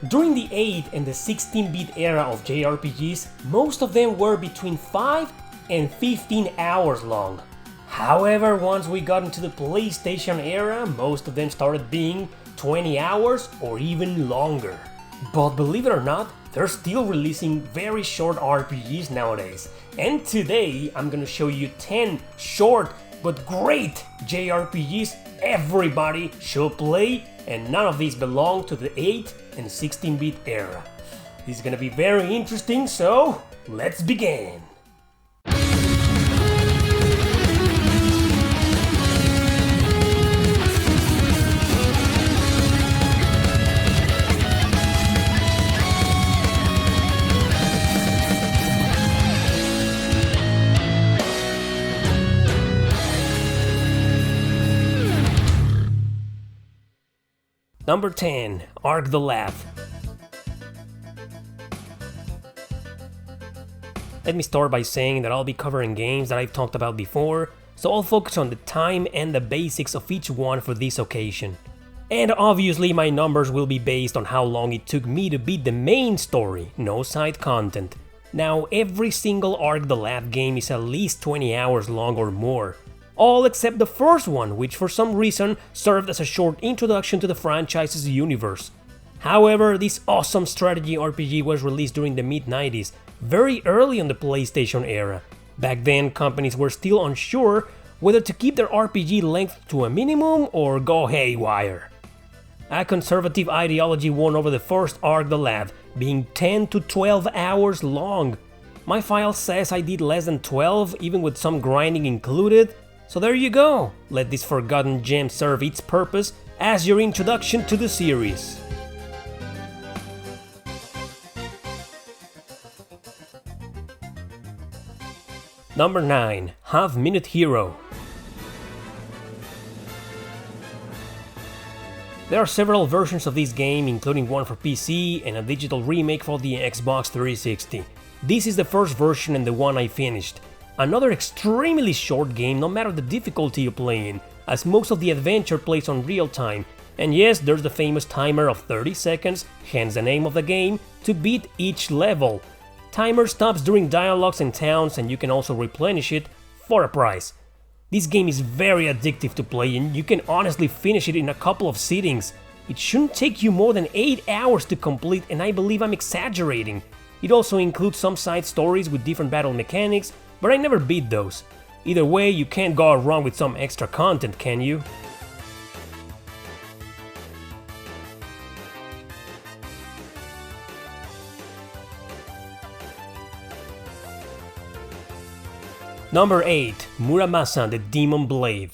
During the 8 and the 16-bit era of JRPGs, most of them were between 5 and 15 hours long. However, once we got into the PlayStation era, most of them started being 20 hours or even longer. But believe it or not, they're still releasing very short RPGs nowadays. And today I'm gonna show you 10 short but great JRPGs everybody should play, and none of these belong to the 8 and 16-bit era. This is gonna be very interesting, so let's begin! Number 10. Arc the Laugh. Let me start by saying that I'll be covering games that I've talked about before, so I'll focus on the time and the basics of each one for this occasion. And obviously my numbers will be based on how long it took me to beat the main story, no side content. Now, every single Arc the Laugh game is at least 20 hours long or more. All except the first one, which for some reason served as a short introduction to the franchise's universe. However, this awesome strategy RPG was released during the mid-90s, very early on the PlayStation era. Back then, companies were still unsure whether to keep their RPG length to a minimum or go haywire. A conservative ideology won over the first Arc the Laugh, being 10 to 12 hours long. My file says I did less than 12, even with some grinding included. So there you go, let this forgotten gem serve its purpose as your introduction to the series. Number 9. HalfMinute Hero. There are several versions of this game, including one for PC and a digital remake for the Xbox 360. This is the first version and the one I finished. Another extremely short game no matter the difficulty you play in, as most of the adventure plays on real time, and yes, there's the famous timer of 30 seconds, hence the name of the game, to beat each level. Timer stops during dialogues and towns, and you can also replenish it for a price. This game is very addictive to play, and you can honestly finish it in a couple of sittings. It shouldn't take you more than 8 hours to complete, and I believe I'm exaggerating. It also includes some side stories with different battle mechanics, but I never beat those. Either way, you can't go wrong with some extra content, can you? Number 8. Muramasa the Demon Blade.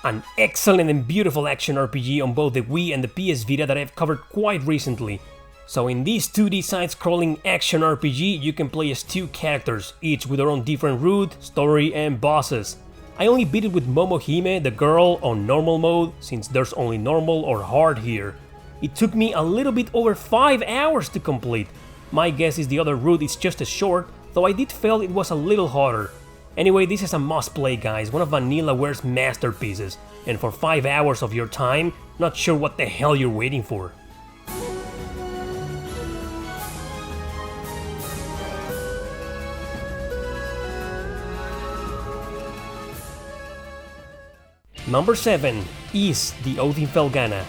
An excellent and beautiful action RPG on both the Wii and the PS Vita that I've covered quite recently. So in this 2D side-scrolling action RPG, you can play as 2 characters, each with their own different route, story and bosses. I only beat it with Momohime, the girl, on normal mode, since there's only normal or hard here. It took me a little bit over 5 hours to complete. My guess is the other route is just as short, though I did feel it was a little harder. Anyway, this is a must-play, guys, one of Vanillaware's masterpieces, and for 5 hours of your time, not sure what the hell you're waiting for. Number 7. Ys the Oath in Falgana.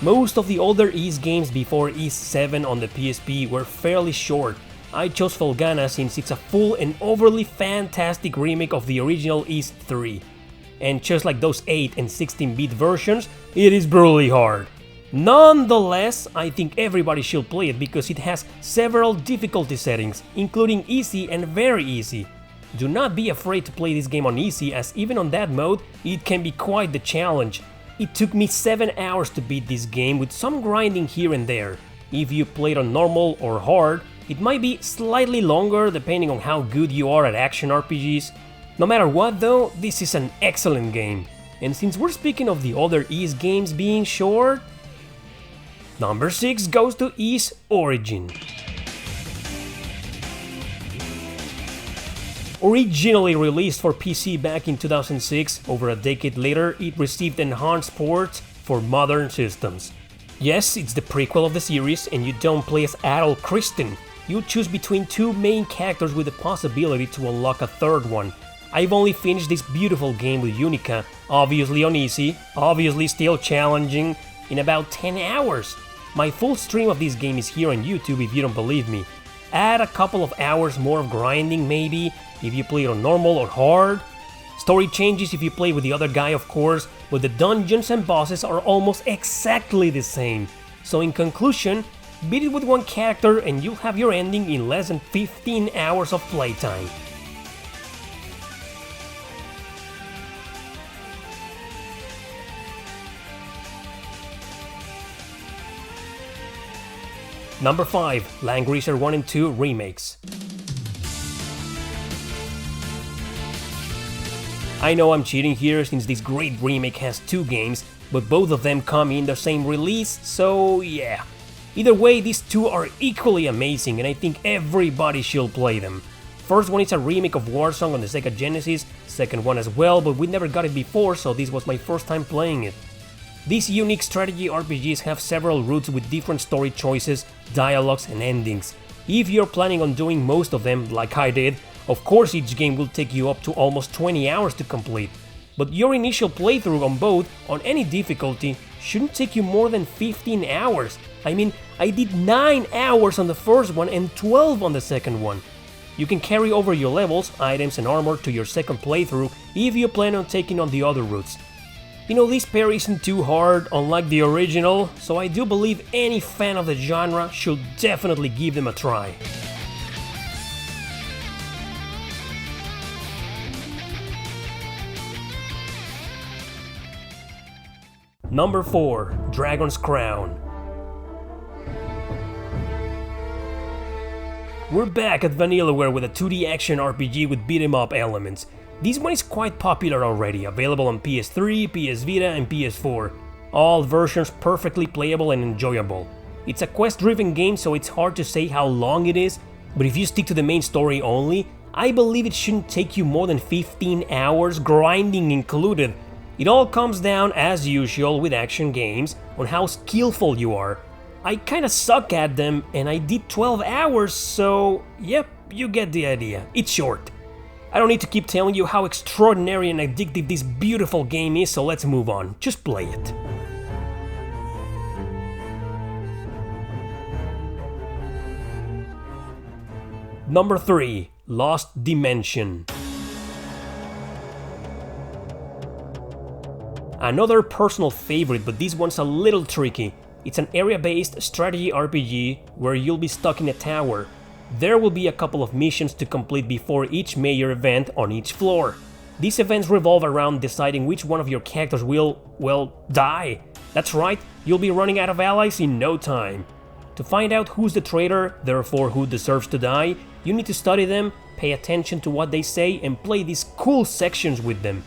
Most of the older Ys games before Ys 7 on the PSP were fairly short. I chose Falgana since it's a full and overly fantastic remake of the original Ys 3. And just like those 8 and 16-bit versions, it is brutally hard. Nonetheless, I think everybody should play it because it has several difficulty settings, including easy and very easy. Do not be afraid to play this game on easy, as even on that mode, it can be quite the challenge. It took me 7 hours to beat this game with some grinding here and there. If you played on normal or hard, it might be slightly longer depending on how good you are at action RPGs. No matter what though, this is an excellent game. And since we're speaking of the other Ys games being short, number 6 goes to Ys Origin. Originally released for PC back in 2006, over a decade later it received enhanced ports for modern systems. Yes, it's the prequel of the series, and you don't play as adult Kristen. You choose between two main characters with the possibility to unlock a third one. I've only finished this beautiful game with Unica, obviously on easy, obviously still challenging, in about 10 hours. My full stream of this game is here on YouTube if you don't believe me. Add a couple of hours more of grinding maybe, if you play it on normal or hard. Story changes if you play with the other guy, of course, but the dungeons and bosses are almost exactly the same. So in conclusion, beat it with one character and you'll have your ending in less than 15 hours of playtime. Number 5. Langrisser 1 and 2 Remakes. I know I'm cheating here since this great remake has 2 games, but both of them come in the same release, so yeah. Either way, these 2 are equally amazing and I think everybody should play them. First one is a remake of Warsong on the Sega Genesis, second one as well, but we never got it before, so this was my first time playing it. These unique strategy RPGs have several routes with different story choices, dialogues and endings. If you're planning on doing most of them, like I did, of course each game will take you up to almost 20 hours to complete. But your initial playthrough on both, on any difficulty, shouldn't take you more than 15 hours. I mean, I did 9 hours on the first one and 12 on the second one. You can carry over your levels, items and armor to your second playthrough if you plan on taking on the other routes. You know, this pair isn't too hard, unlike the original, so I do believe any fan of the genre should definitely give them a try. Number 4. Dragon's Crown. We're back at Vanillaware with a 2D action RPG with beat-em-up elements. This one is quite popular already, available on PS3, PS Vita and PS4. All versions perfectly playable and enjoyable. It's a quest-driven game, so it's hard to say how long it is, but if you stick to the main story only, I believe it shouldn't take you more than 15 hours, grinding included. It all comes down, as usual with action games, on how skillful you are. I kinda suck at them, and I did 12 hours, so yep, you get the idea. It's short. I don't need to keep telling you how extraordinary and addictive this beautiful game is, so let's move on. Just play it. Number 3. Lost Dimension. Another personal favorite, but this one's a little tricky. It's an area-based strategy RPG where you'll be stuck in a tower. There will be a couple of missions to complete before each major event on each floor. These events revolve around deciding which one of your characters will, well, die. That's right, you'll be running out of allies in no time. To find out who's the traitor, therefore who deserves to die, you need to study them, pay attention to what they say, and play these cool sections with them.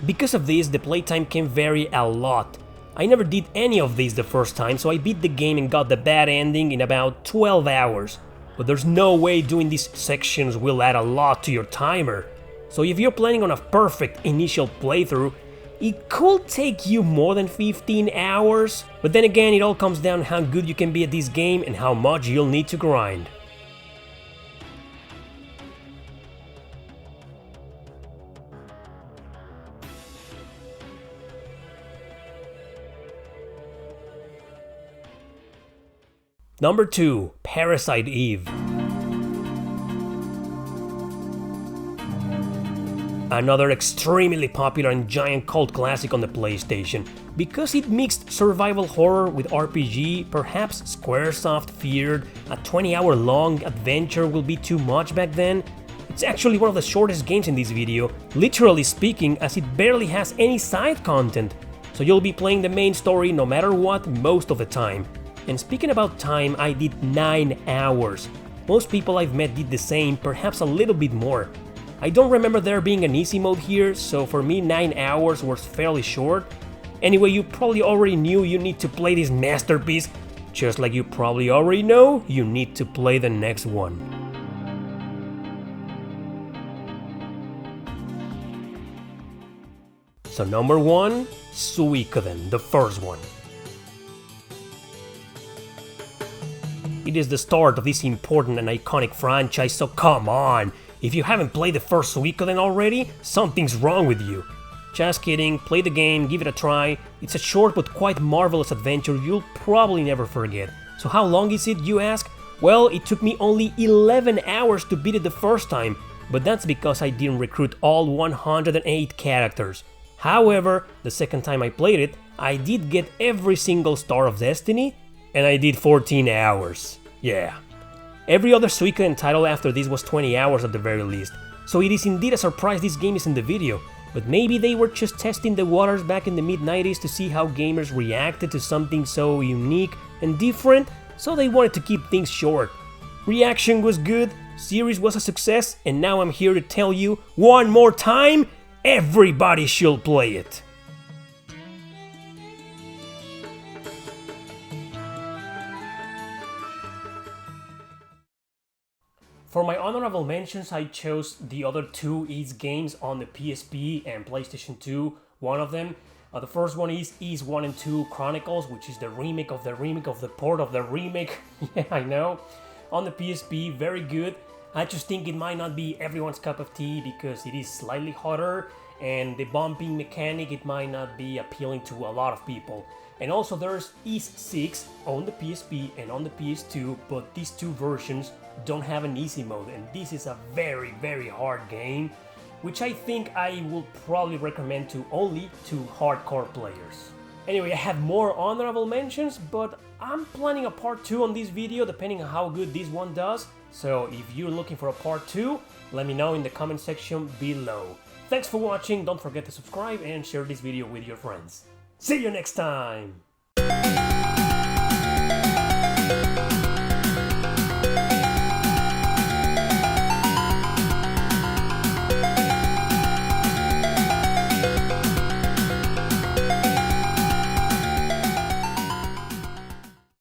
Because of this, the playtime can vary a lot. I never did any of these the first time, so I beat the game and got the bad ending in about 12 hours. But there's no way doing these sections will add a lot to your timer. So if you're planning on a perfect initial playthrough, it could take you more than 15 hours. But then again, it all comes down to how good you can be at this game and how much you'll need to grind. Number 2. Parasite Eve. Another extremely popular and giant cult classic on the PlayStation. Because it mixed survival horror with RPG, perhaps Squaresoft feared a 20-hour long adventure will be too much back then. It's actually one of the shortest games in this video, literally speaking, as it barely has any side content. So you'll be playing the main story no matter what most of the time. And speaking about time, I did 9 hours. Most people I've met did the same, perhaps a little bit more. I don't remember there being an easy mode here, so for me 9 hours was fairly short. Anyway, you probably already knew you need to play this masterpiece, just like you probably already know you need to play the next one. So number 1, Suikoden, the first one. It is the start of this important and iconic franchise, so come on! If you haven't played the first Suikoden already, something's wrong with you. Just kidding, play the game, give it a try. It's a short but quite marvelous adventure you'll probably never forget. So how long is it, you ask? Well, it took me only 11 hours to beat it the first time, but that's because I didn't recruit all 108 characters. However, the second time I played it, I did get every single Star of Destiny, and I did 14 hours. Yeah. Every other Suikoden title after this was 20 hours at the very least, so it is indeed a surprise this game is in the video, but maybe they were just testing the waters back in the mid-90s to see how gamers reacted to something so unique and different, so they wanted to keep things short. Reaction was good, series was a success, and now I'm here to tell you, one more time, everybody should play it! For my honorable mentions, I chose the other two Ys games on the PSP and PlayStation 2, one of them. The first one is Ys 1 and 2 Chronicles, which is the remake of the remake of the port of the remake. Yeah, I know. On the PSP, very good. I just think it might not be everyone's cup of tea because it is slightly harder, and the bumping mechanic, it might not be appealing to a lot of people. And also there's Ys 6 on the PSP and on the PS2, but these two versions don't have an easy mode, and this is a very hard game, which I think I will probably recommend to only to hardcore players. Anyway, I have more honorable mentions, but I'm planning a part 2 on this video depending on how good this one does, so if you're looking for a part 2, let me know in the comment section below. Thanks for watching, don't forget to subscribe and share this video with your friends. See you next time!